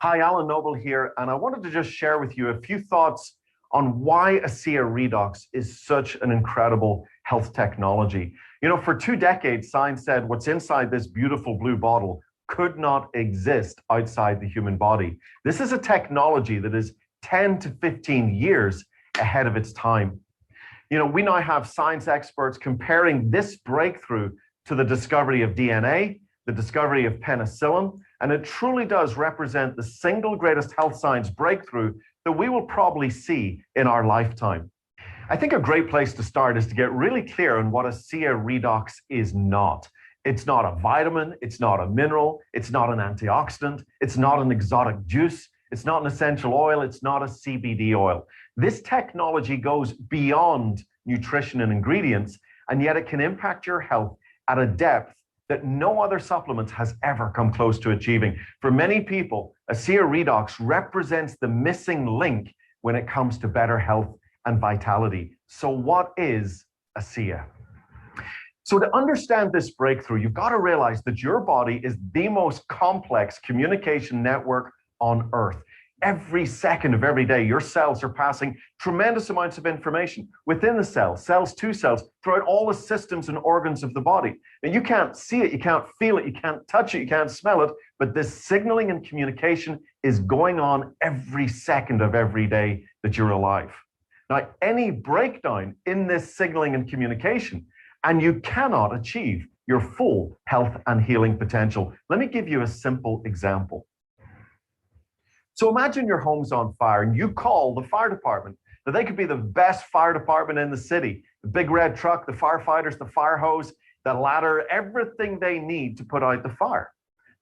Hi, Alan Noble here, and I wanted to just share with you a few thoughts on why Asea Redox is such an incredible health technology. You know, for 2 decades, science said what's inside this beautiful blue bottle could not exist outside the human body. This is a technology that is 10 to 15 years ahead of its time. You know, we now have science experts comparing this breakthrough to the discovery of DNA, the discovery of penicillin, and it truly does represent the single greatest health science breakthrough that we will probably see in our lifetime. I think a great place to start is to get really clear on what Asea Redox is not. It's not a vitamin, it's not a mineral, it's not an antioxidant, it's not an exotic juice, it's not an essential oil, it's not a CBD oil. This technology goes beyond nutrition and ingredients, and yet it can impact your health at a depth that no other supplement has ever come close to achieving. For many people, Asea Redox represents the missing link when it comes to better health and vitality. So what is Asea? So to understand this breakthrough, you've got to realize that your body is the most complex communication network on Earth. Every second of every day, your cells are passing tremendous amounts of information within the cells, cells to cells, throughout all the systems and organs of the body. And you can't see it, you can't feel it, you can't touch it, you can't smell it, but this signaling and communication is going on every second of every day that you're alive. Now, any breakdown in this signaling and communication, and you cannot achieve your full health and healing potential. Let me give you a simple example. So imagine your home's on fire and you call the fire department. Now they could be the best fire department in the city, the big red truck, the firefighters, the fire hose, the ladder, everything they need to put out the fire.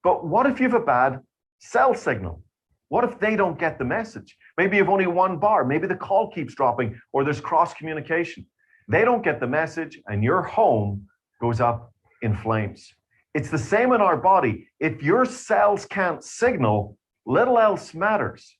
But what if you have a bad cell signal? What if they don't get the message? Maybe you have only one bar, maybe the call keeps dropping or there's cross communication. They don't get the message and your home goes up in flames. It's the same in our body. If your cells can't signal, little else matters.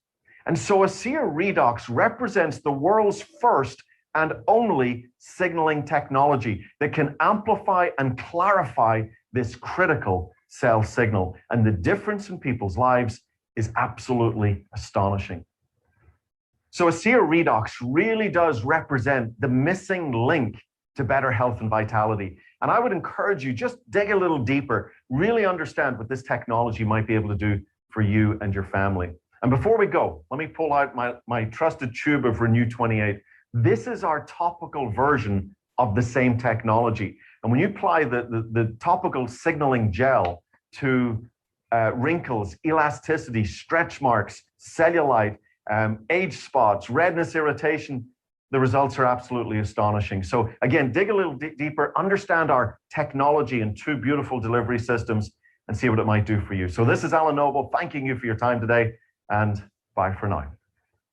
And so Asea Redox represents the world's first and only signaling technology that can amplify and clarify this critical cell signal. And the difference in people's lives is absolutely astonishing. So Asea Redox really does represent the missing link to better health and vitality. And I would encourage you, just dig a little deeper, really understand what this technology might be able to do for you and your family. And before we go, let me pull out my trusted tube of Renew 28. This is our topical version of the same technology. And when you apply the topical signaling gel to wrinkles, elasticity, stretch marks, cellulite, age spots, redness, irritation, the results are absolutely astonishing. So again, dig a little deeper, understand our technology and two beautiful delivery systems, and see what it might do for you. So this is Alan Noble thanking you for your time today, and bye for now.